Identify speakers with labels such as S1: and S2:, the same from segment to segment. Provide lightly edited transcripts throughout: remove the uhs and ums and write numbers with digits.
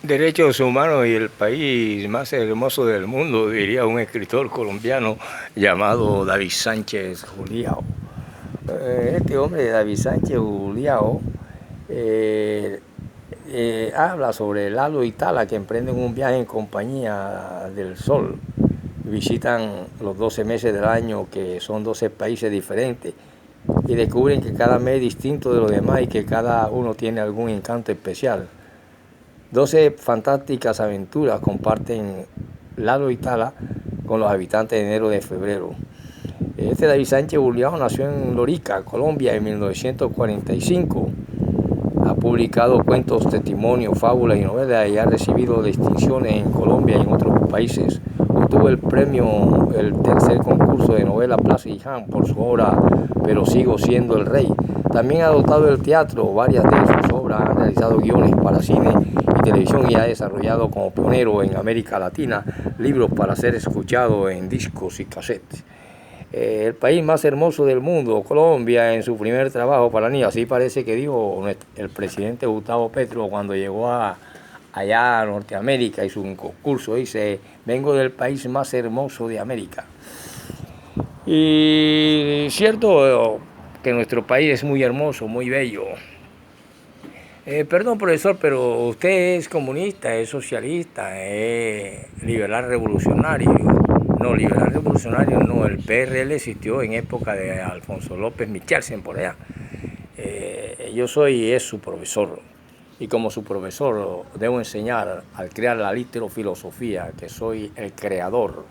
S1: Derechos humanos y el país más hermoso del mundo, diría un escritor colombiano llamado David Sánchez Juliao. Este hombre, David Sánchez Juliao, eh, habla sobre Lalo y Tala, que emprenden un viaje en compañía del Sol. Visitan los 12 meses del año, que son 12 países diferentes, y descubren que cada mes es distinto de los demás y que cada uno tiene algún encanto especial. 12 fantásticas aventuras comparten Lalo y Tala con los habitantes de enero de febrero. Este David Sánchez Juliao nació en Lorica, Colombia, en 1945. Ha publicado cuentos, testimonios, fábulas y novelas y ha recibido distinciones en Colombia y en otros países. Obtuvo el premio, el tercer concurso de novela Plaza y Han por su obra Pero sigo siendo el rey. También ha adoptado el teatro, varias de sus obras han realizado guiones para cine y televisión y ha desarrollado como pionero en América Latina libros para ser escuchados en discos y cassettes. El país más hermoso del mundo, Colombia, en su primer trabajo para mí, así parece que dijo el presidente Gustavo Petro cuando llegó allá a Norteamérica, hizo un concurso, dice, vengo del país más hermoso de América. Y cierto que nuestro país es muy hermoso, muy bello. Perdón, profesor, pero usted es comunista, es socialista, es liberal revolucionario. No, liberal revolucionario no, el PRL existió en época de Alfonso López Michelsen, por allá. Yo soy su profesor, y como su profesor debo enseñar al crear la literofilosofía, que soy el creador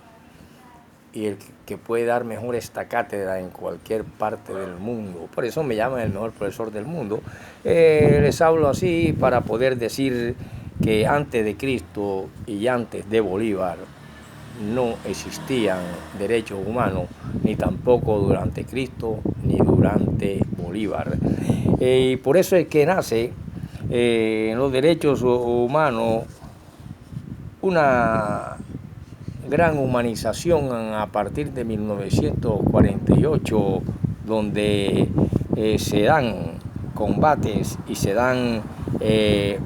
S1: y el que puede dar mejor esta cátedra en cualquier parte del mundo. Por eso me llaman el mejor profesor del mundo. Les hablo así para poder decir que antes de Cristo y antes de Bolívar no existían derechos humanos, ni tampoco durante Cristo ni durante Bolívar. Y por eso es que nace en los derechos humanos una gran humanización a partir de 1948, donde se dan combates y se dan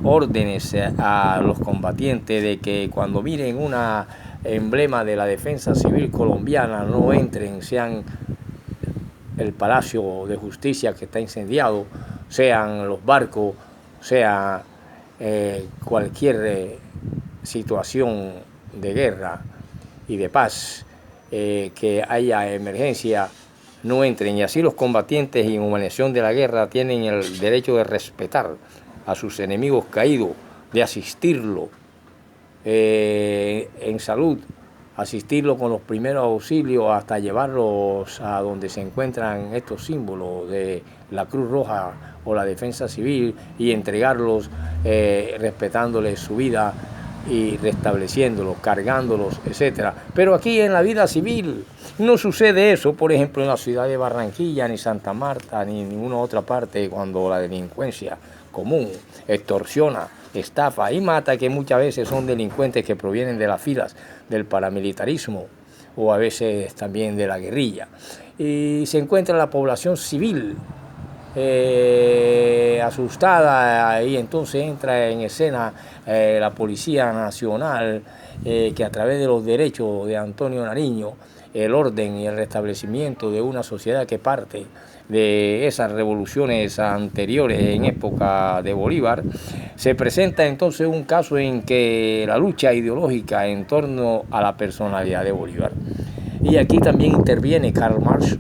S1: órdenes a los combatientes de que cuando miren una emblema de la defensa civil colombiana no entren, sean el Palacio de Justicia que está incendiado, sean los barcos, sea cualquier situación de guerra y de paz, que haya emergencia, no entren. Y así los combatientes en humanización de la guerra tienen el derecho de respetar a sus enemigos caídos, de asistirlo en salud, asistirlo con los primeros auxilios hasta llevarlos a donde se encuentran estos símbolos de la Cruz Roja o la Defensa Civil y entregarlos respetándoles su vida y restableciéndolos, cargándolos, etc. Pero aquí en la vida civil no sucede eso, por ejemplo, en la ciudad de Barranquilla, ni Santa Marta, ni en ninguna otra parte, cuando la delincuencia común extorsiona, estafa y mata, que muchas veces son delincuentes que provienen de las filas del paramilitarismo o a veces también de la guerrilla. Y se encuentra la población civil asustada, y entonces entra en escena la Policía Nacional, que a través de los derechos de Antonio Nariño, el orden y el restablecimiento de una sociedad que parte de esas revoluciones anteriores en época de Bolívar, se presenta entonces un caso en que la lucha ideológica en torno a la personalidad de Bolívar. Y aquí también interviene Karl Marx,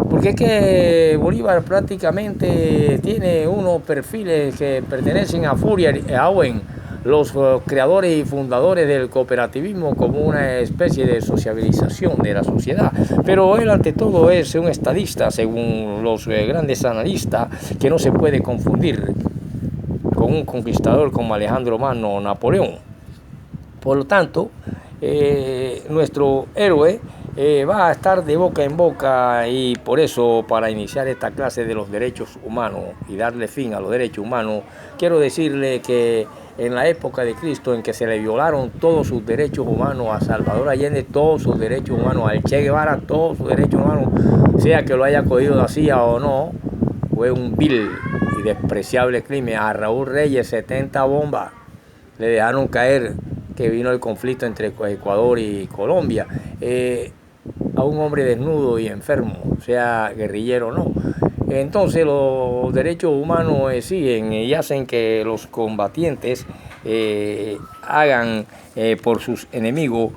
S1: porque es que Bolívar prácticamente tiene unos perfiles que pertenecen a Fourier-Owen, los creadores y fundadores del cooperativismo, como una especie de sociabilización de la sociedad. Pero él ante todo es un estadista, según los grandes analistas, que no se puede confundir con un conquistador como Alejandro Magno o Napoleón. Por lo tanto, nuestro héroe va a estar de boca en boca, y por eso, para iniciar esta clase de los derechos humanos y darle fin a los derechos humanos, quiero decirle que en la época de Cristo, en que se le violaron todos sus derechos humanos, a Salvador Allende todos sus derechos humanos, al Che Guevara todos sus derechos humanos, sea que lo haya cogido la CIA o no, fue un vil y despreciable crimen. A Raúl Reyes 70 bombas, le dejaron caer que vino el conflicto entre Ecuador y Colombia, a un hombre desnudo y enfermo, sea guerrillero o no. Entonces los derechos humanos exigen y hacen que los combatientes hagan por sus enemigos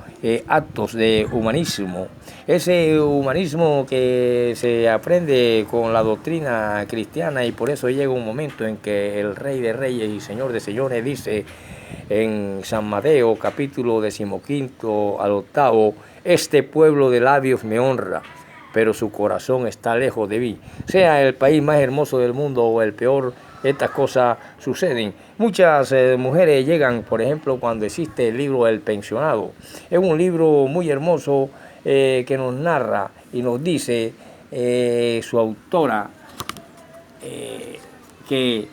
S1: actos de humanismo. Ese humanismo que se aprende con la doctrina cristiana, y por eso llega un momento en que el Rey de Reyes y Señor de Señores dice en San Mateo capítulo 15 al 8: este pueblo de labios me honra, pero su corazón está lejos de mí. Sea el país más hermoso del mundo o el peor, estas cosas suceden. Muchas mujeres llegan, por ejemplo, cuando existe el libro El Pensionado. Es un libro muy hermoso que nos narra y nos dice su autora que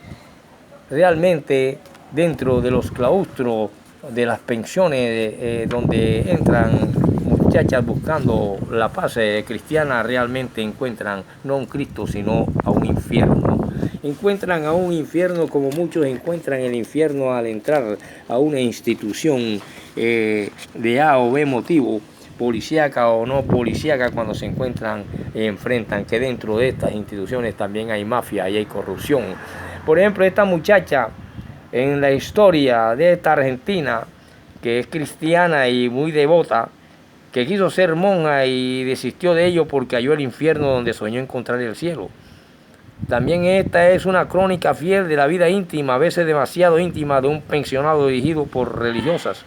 S1: realmente dentro de los claustros de las pensiones donde entran muchachas buscando la paz cristiana, realmente encuentran no un Cristo sino a un infierno. Encuentran a un infierno como muchos encuentran el infierno al entrar a una institución de A o B motivo, policíaca o no policíaca, cuando se encuentran enfrentan que dentro de estas instituciones también hay mafia y hay corrupción. Por ejemplo, esta muchacha en la historia de esta Argentina, que es cristiana y muy devota, que quiso ser monja y desistió de ello porque halló el infierno donde soñó encontrar el cielo. También esta es una crónica fiel de la vida íntima, a veces demasiado íntima, de un pensionado dirigido por religiosas,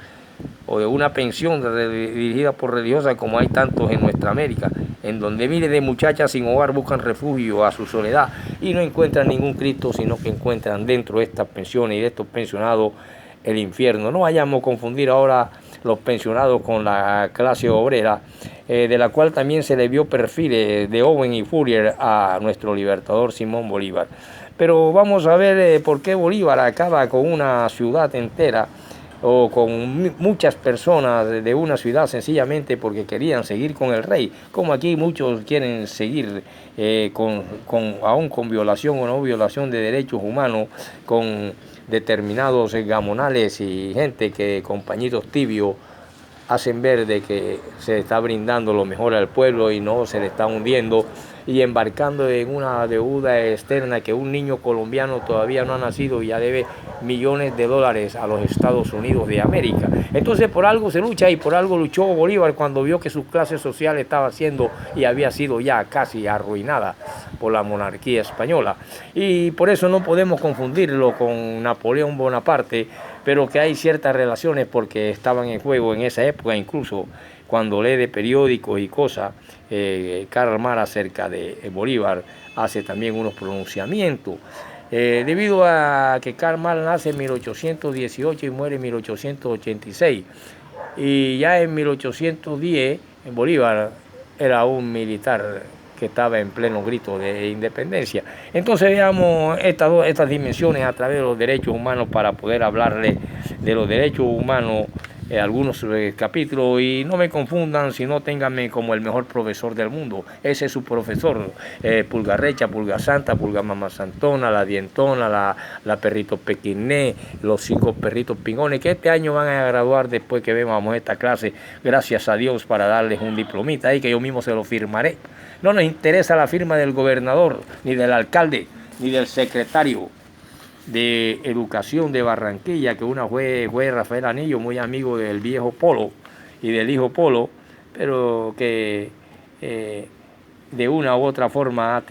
S1: o de una pensión dirigida por religiosas, como hay tantos en nuestra América, en donde miles de muchachas sin hogar buscan refugio a su soledad y no encuentran ningún Cristo, sino que encuentran dentro de estas pensiones y de estos pensionados el infierno. No vayamos a confundir ahora los pensionados con la clase obrera, de la cual también se le vio perfiles de Owen y Fourier a nuestro libertador Simón Bolívar. Pero vamos a ver por qué Bolívar acaba con una ciudad entera o con muchas personas de una ciudad, sencillamente porque querían seguir con el rey, como aquí muchos quieren seguir aún con violación o no violación de derechos humanos, con determinados gamonales y gente que con pañitos tibios hacen ver de que se está brindando lo mejor al pueblo y no se le está hundiendo y embarcando en una deuda externa que un niño colombiano todavía no ha nacido y ya debe millones de dólares a los Estados Unidos de América. Entonces por algo se lucha y por algo luchó Bolívar cuando vio que su clase social estaba siendo y había sido ya casi arruinada por la monarquía española. Y por eso no podemos confundirlo con Napoleón Bonaparte, pero que hay ciertas relaciones porque estaban en juego en esa época, incluso cuando lee de periódicos y cosas, Karl Marx acerca de Bolívar hace también unos pronunciamientos. Debido a que Karl Marx nace en 1818 y muere en 1886, y ya en 1810 Bolívar era un militar que estaba en pleno grito de independencia. Entonces veamos estas dimensiones a través de los derechos humanos para poder hablarle de los derechos humanos algunos capítulos, y no me confundan, sino ténganme como el mejor profesor del mundo. Ese es su profesor, Pulgarrecha, Pulga Santa, Pulga Mamá Santona, la Dientona, la Perrito Pequiné, los 5 perritos pingones, que este año van a graduar después que vemos esta clase, gracias a Dios, para darles un diplomita ahí que yo mismo se lo firmaré. No nos interesa la firma del gobernador, ni del alcalde, ni del secretario de Educación de Barranquilla, que una fue Rafael Anillo, muy amigo del viejo Polo y del hijo Polo, pero que de una u otra forma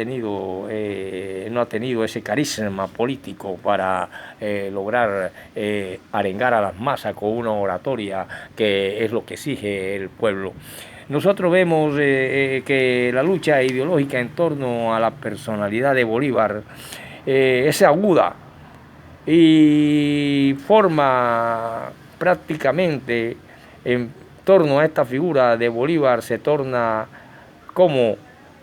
S1: no ha tenido ese carisma político para lograr arengar a las masas con una oratoria, que es lo que exige el pueblo. Nosotros vemos que la lucha ideológica en torno a la personalidad de Bolívar es aguda y forma prácticamente en torno a esta figura de Bolívar, se torna como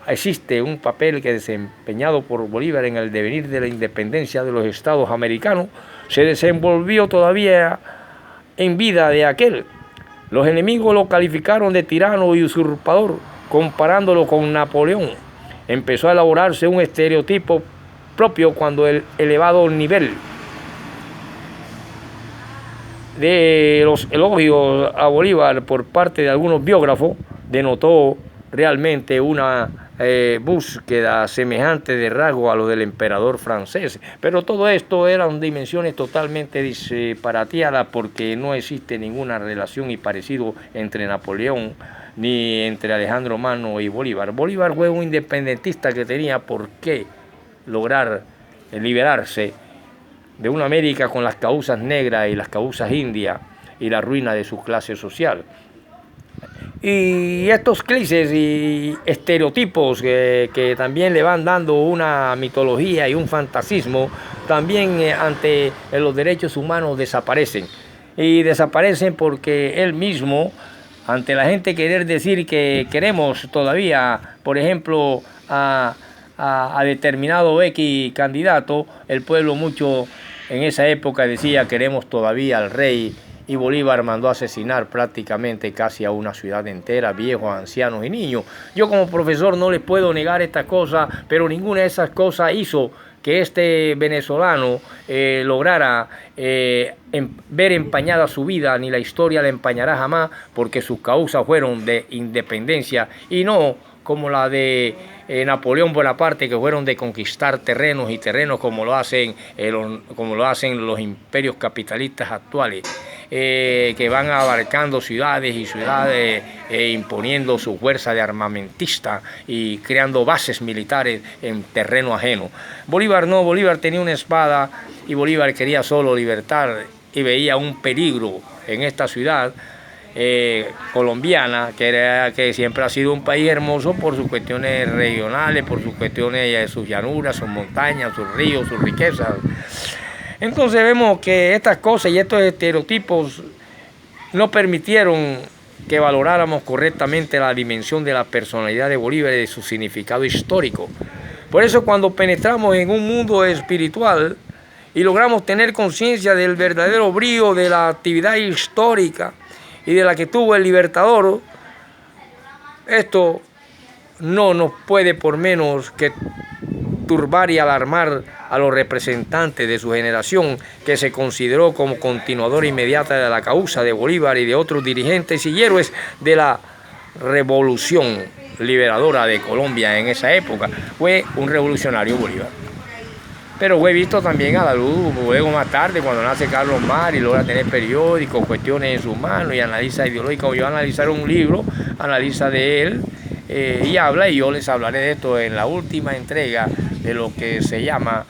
S1: existe un papel que desempeñado por Bolívar en el devenir de la independencia de los Estados americanos, se desenvolvió todavía en vida de aquel. Los enemigos lo calificaron de tirano y usurpador, comparándolo con Napoleón. Empezó a elaborarse un estereotipo propio cuando el elevado nivel de los elogios a Bolívar por parte de algunos biógrafos denotó realmente una búsqueda semejante de rasgo a lo del emperador francés. Pero todo esto eran dimensiones totalmente disparateadas porque no existe ninguna relación y parecido entre Napoleón ni entre Alejandro Magno y Bolívar. Bolívar fue un independentista que tenía por qué lograr liberarse de una América con las causas negras y las causas indias y la ruina de su clase social. Y estos clichés y estereotipos que también le van dando una mitología y un fantasismo, también ante los derechos humanos desaparecen. Y desaparecen porque él mismo, ante la gente querer decir que queremos todavía, por ejemplo, a determinado X candidato, el pueblo mucho en esa época decía queremos todavía al rey, y Bolívar mandó a asesinar prácticamente casi a una ciudad entera, viejos, ancianos y niños. Yo como profesor no les puedo negar estas cosas, pero ninguna de esas cosas hizo que este venezolano lograra ver empañada su vida, ni la historia la empañará jamás, porque sus causas fueron de independencia y no como la de Napoleón Bonaparte, que fueron de conquistar terrenos y terrenos como lo hacen los imperios capitalistas actuales, que van abarcando ciudades y ciudades, imponiendo su fuerza de armamentista y creando bases militares en terreno ajeno. Bolívar no, Bolívar tenía una espada y Bolívar quería solo libertad y veía un peligro en esta ciudad colombiana, que siempre ha sido un país hermoso por sus cuestiones regionales, por sus cuestiones de sus llanuras, sus montañas, sus ríos, sus riquezas. Entonces vemos que estas cosas y estos estereotipos no permitieron que valoráramos correctamente la dimensión de la personalidad de Bolívar y de su significado histórico. Por eso cuando penetramos en un mundo espiritual y logramos tener conciencia del verdadero brío de la actividad histórica y de la que tuvo el Libertador, esto no nos puede por menos que turbar y alarmar a los representantes de su generación, que se consideró como continuador inmediata de la causa de Bolívar y de otros dirigentes y héroes de la revolución liberadora de Colombia en esa época. Fue un revolucionario Bolívar. Pero fue visto también a la luz luego más tarde, cuando nace Carlos Mar y logra tener periódicos, cuestiones en sus manos y analiza ideológica. Yo a analizar un libro, analiza de él y habla, y yo les hablaré de esto en la última entrega de lo que se llama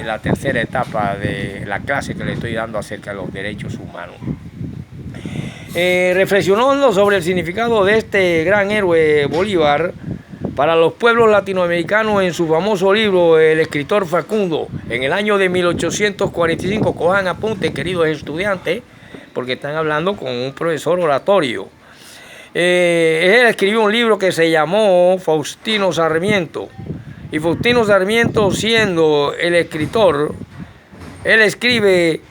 S1: la tercera etapa de la clase que le estoy dando acerca de los derechos humanos. Reflexionando sobre el significado de este gran héroe Bolívar para los pueblos latinoamericanos en su famoso libro El escritor Facundo, en el año de 1845, cojan apunte, queridos estudiantes, porque están hablando con un profesor oratorio. Él escribió un libro que se llamó Faustino Sarmiento, y Faustino Sarmiento, siendo el escritor, él escribe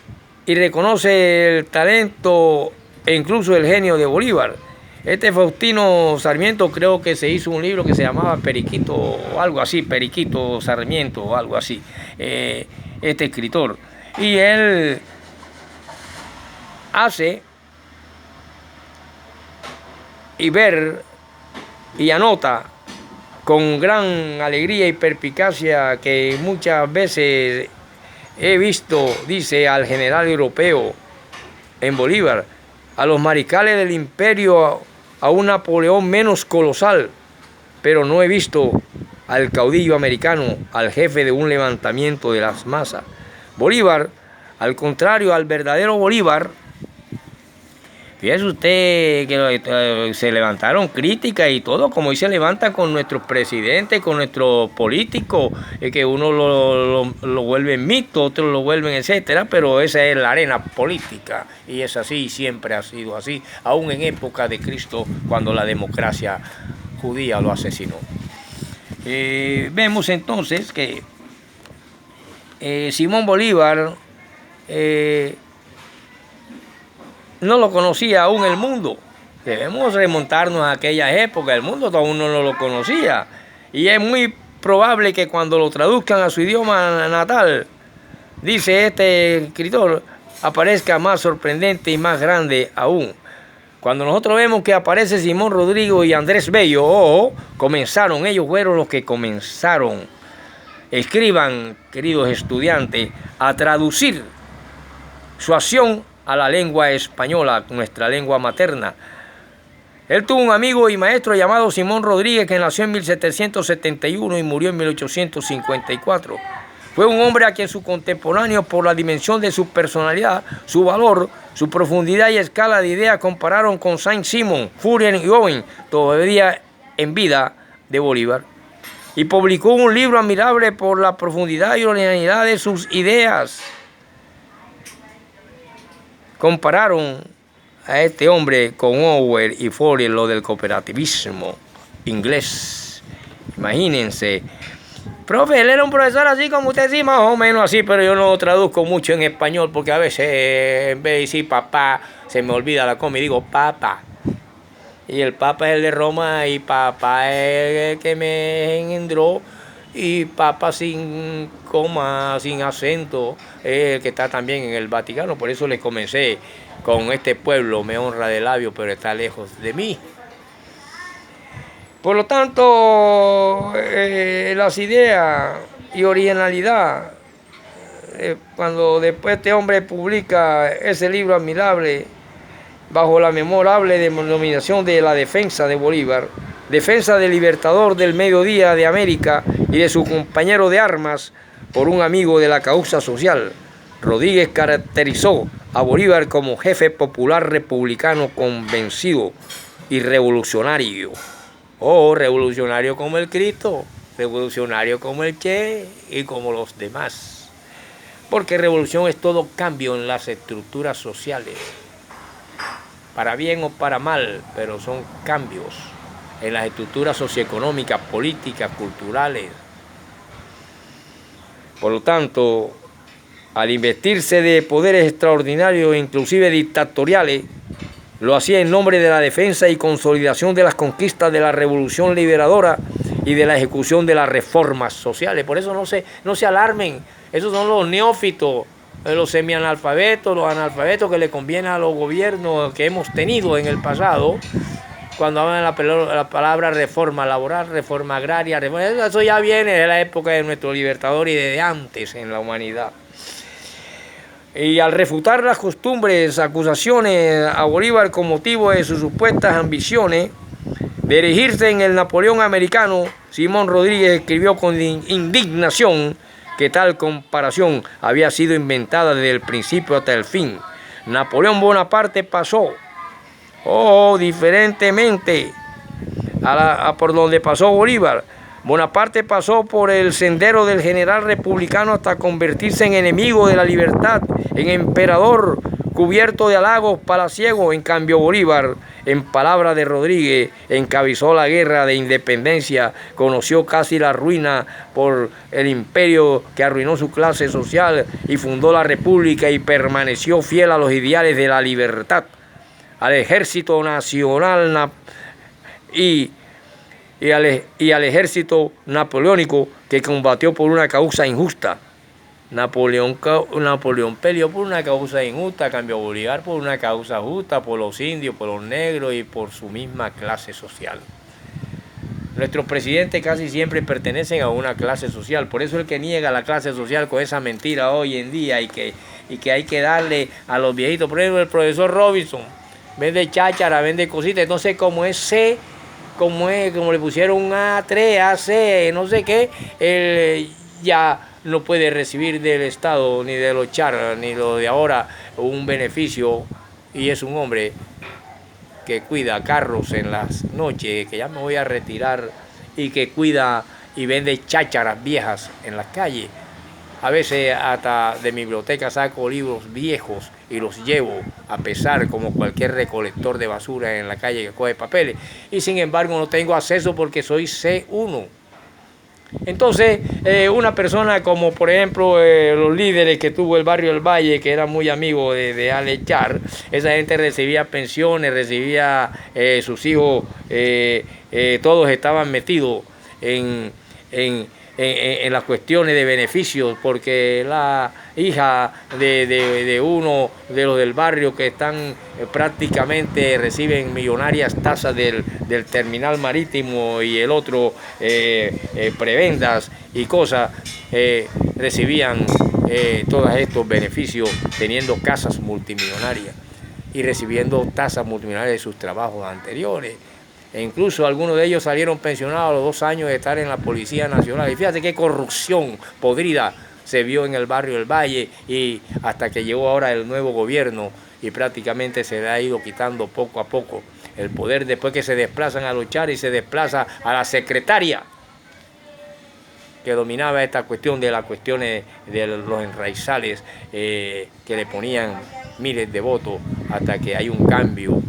S1: y reconoce el talento e incluso el genio de Bolívar. Este Faustino Sarmiento creo que se hizo un libro que se llamaba Periquito o algo así, Periquito Sarmiento o algo así, este escritor. Y él hace y ver y anota con gran alegría y perspicacia que muchas veces he visto, dice, al general europeo en Bolívar, a los mariscales del imperio, a un Napoleón menos colosal, pero no he visto al caudillo americano, al jefe de un levantamiento de las masas. Bolívar, al contrario, al verdadero Bolívar, fíjese usted que se levantaron críticas y todo, como hoy se levantan con nuestros presidentes, con nuestros políticos, que uno lo vuelve mito, otros lo vuelven etcétera, pero esa es la arena política y es así y siempre ha sido así, aún en época de Cristo, cuando la democracia judía lo asesinó. Vemos entonces que Simón Bolívar no lo conocía aún el mundo. Debemos remontarnos a aquella época, el mundo aún no lo conocía. Y es muy probable que cuando lo traduzcan a su idioma natal, dice este escritor, aparezca más sorprendente y más grande aún. Cuando nosotros vemos que aparece Simón Rodrigo y Andrés Bello, comenzaron, ellos fueron los que comenzaron. Escriban, queridos estudiantes, a traducir su acción a la lengua española, nuestra lengua materna. Él tuvo un amigo y maestro llamado Simón Rodríguez, que nació en 1771 y murió en 1854. Fue un hombre a quien sus contemporáneos, por la dimensión de su personalidad, su valor, su profundidad y escala de ideas, compararon con Saint-Simon, Fourier y Owen, todavía en vida, de Bolívar. Y publicó un libro admirable por la profundidad y originalidad de sus ideas. Compararon a este hombre con Owen y Fourier, lo del cooperativismo inglés. Imagínense. Profe, él era un profesor así como usted, sí, más o menos así, pero yo no traduzco mucho en español porque a veces en vez de decir papá, se me olvida la coma y digo papa. Y el papa es el de Roma y papá es el que me engendró, y papa sin coma, sin acento, es el que está también en el Vaticano. Por eso les comencé con este pueblo, me honra de labio, pero está lejos de mí. Por lo tanto, las ideas y originalidad, cuando después este hombre publica ese libro admirable bajo la memorable denominación de La Defensa de Bolívar, defensa del libertador del mediodía de América y de su compañero de armas por un amigo de la causa social, Rodríguez caracterizó a Bolívar como jefe popular republicano convencido y revolucionario. Revolucionario como el Cristo, revolucionario como el Che y como los demás. Porque revolución es todo cambio en las estructuras sociales, para bien o para mal, pero son cambios en las estructuras socioeconómicas, políticas, culturales. Por lo tanto, al investirse de poderes extraordinarios, inclusive dictatoriales, lo hacía en nombre de la defensa y consolidación de las conquistas de la revolución liberadora y de la ejecución de las reformas sociales. Por eso no se alarmen, esos son los neófitos, los semianalfabetos, los analfabetos que le conviene a los gobiernos que hemos tenido en el pasado, cuando hablan la palabra reforma laboral, reforma agraria, eso ya viene de la época de nuestro libertador y desde antes en la humanidad. Y al refutar las costumbres, acusaciones a Bolívar con motivo de sus supuestas ambiciones de erigirse en el Napoleón americano, Simón Rodríguez escribió con indignación que tal comparación había sido inventada desde el principio hasta el fin. Napoleón Bonaparte pasó, diferentemente por donde pasó Bolívar. Bonaparte pasó por el sendero del general republicano hasta convertirse en enemigo de la libertad, en emperador cubierto de halagos palaciegos. En cambio, Bolívar, en palabras de Rodríguez, encabezó la guerra de independencia, conoció casi la ruina por el imperio que arruinó su clase social y fundó la república, y permaneció fiel a los ideales de la libertad, al ejército nacional y al ejército napoleónico que combatió por una causa injusta. Napoleón peleó por una causa injusta, cambió a Bolívar por una causa justa, por los indios, por los negros y por su misma clase social. Nuestros presidentes casi siempre pertenecen a una clase social, por eso el que niega la clase social con esa mentira hoy en día y que hay que darle a los viejitos. Por ejemplo, el profesor Robinson vende cháchara, vende cositas, entonces como le pusieron un A3, AC, no sé qué, él ya no puede recibir del Estado, ni de los char, ni lo de ahora, un beneficio, y es un hombre que cuida carros en las noches, que ya me voy a retirar, y que cuida y vende chácharas viejas en las calles. A veces hasta de mi biblioteca saco libros viejos y los llevo a pesar como cualquier recolector de basura en la calle que coge papeles. Y sin embargo no tengo acceso porque soy C1. Entonces, una persona como por ejemplo los líderes que tuvo el barrio del Valle, que era muy amigo de Ale Char, esa gente recibía pensiones, recibía sus hijos, todos estaban metidos en en las cuestiones de beneficios, porque la hija de uno de los del barrio que están prácticamente reciben millonarias tasas del terminal marítimo y el otro prebendas y cosas, recibían todos estos beneficios teniendo casas multimillonarias y recibiendo tasas multimillonarias de sus trabajos anteriores. E incluso algunos de ellos salieron pensionados a los 2 años de estar en la Policía Nacional. Y fíjate qué corrupción podrida se vio en el barrio del Valle, y hasta que llegó ahora el nuevo gobierno y prácticamente se le ha ido quitando poco a poco el poder después que se desplazan a luchar y se desplaza a la secretaria que dominaba esta cuestión de las cuestiones de los enraizales, que le ponían miles de votos hasta que hay un cambio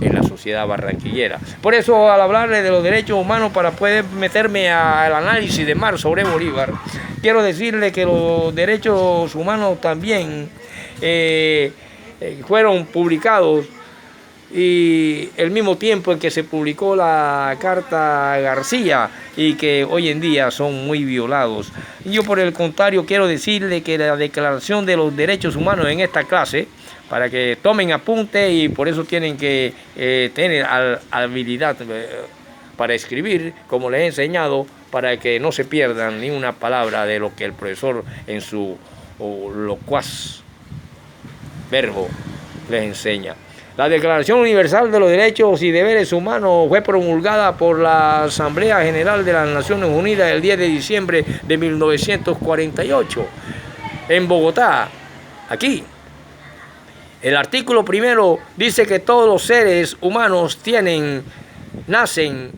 S1: en la sociedad barranquillera. Por eso, al hablarle de los derechos humanos, para poder meterme al análisis de Marx sobre Bolívar, quiero decirle que los derechos humanos también fueron publicados, y el mismo tiempo en que se publicó la Carta García, y que hoy en día son muy violados. Yo, por el contrario, quiero decirle que la Declaración de los Derechos Humanos en esta clase, para que tomen apunte, y por eso tienen que tener habilidad para escribir, como les he enseñado, para que no se pierdan ni una palabra de lo que el profesor en su locuaz verbo les enseña. La Declaración Universal de los Derechos y Deberes Humanos fue promulgada por la Asamblea General de las Naciones Unidas el 10 de diciembre de 1948 en Bogotá, aquí. El artículo primero dice que todos los seres humanos nacen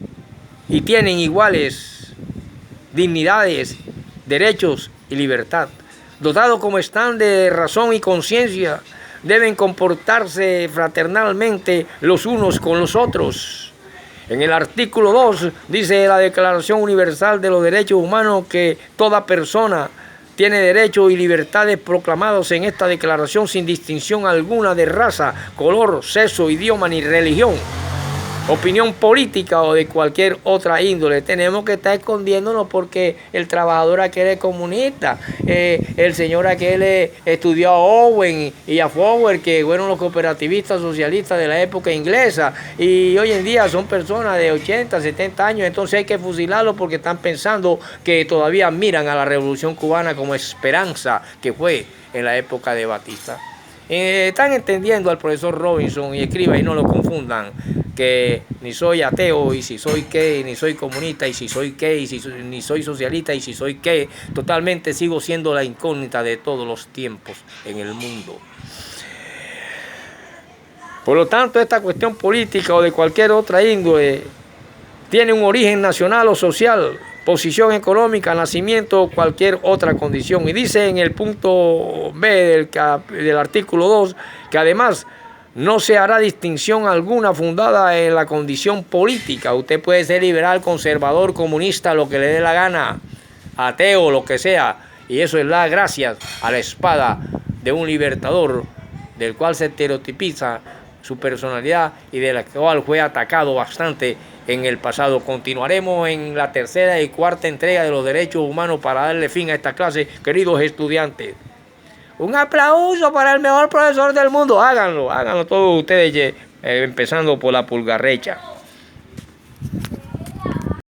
S1: y tienen iguales dignidades, derechos y libertad. Dotados como están de razón y conciencia, deben comportarse fraternalmente los unos con los otros. En el artículo 2 dice la Declaración Universal de los Derechos Humanos que toda persona tiene derechos y libertades proclamados en esta declaración sin distinción alguna de raza, color, sexo, idioma ni religión, opinión política o de cualquier otra índole. Tenemos que estar escondiéndonos porque el trabajador aquel es comunista, el señor aquel estudió a Owen y a Fowler, que fueron los cooperativistas socialistas de la época inglesa, y hoy en día son personas de 80, 70 años, entonces hay que fusilarlos porque están pensando que todavía miran a la Revolución Cubana como esperanza que fue en la época de Batista. Están entendiendo al profesor Robinson, y escriba y no lo confundan, que ni soy ateo, y si soy qué, ni soy comunista, y si soy qué, y si ni soy socialista, y si soy qué. Totalmente sigo siendo la incógnita de todos los tiempos en el mundo. Por lo tanto, esta cuestión política o de cualquier otra índole tiene un origen nacional o social, posición económica, nacimiento o cualquier otra condición. Y dice en el punto B del artículo 2 que además no se hará distinción alguna fundada en la condición política. Usted puede ser liberal, conservador, comunista, lo que le dé la gana, ateo, lo que sea, y eso es gracias a la espada de un libertador del cual se estereotipiza su personalidad y de la cual fue atacado bastante en el pasado. Continuaremos en la tercera y cuarta entrega de los derechos humanos para darle fin a esta clase, queridos estudiantes. Un aplauso para el mejor profesor del mundo. Háganlo todos ustedes, empezando por la pulgarrecha.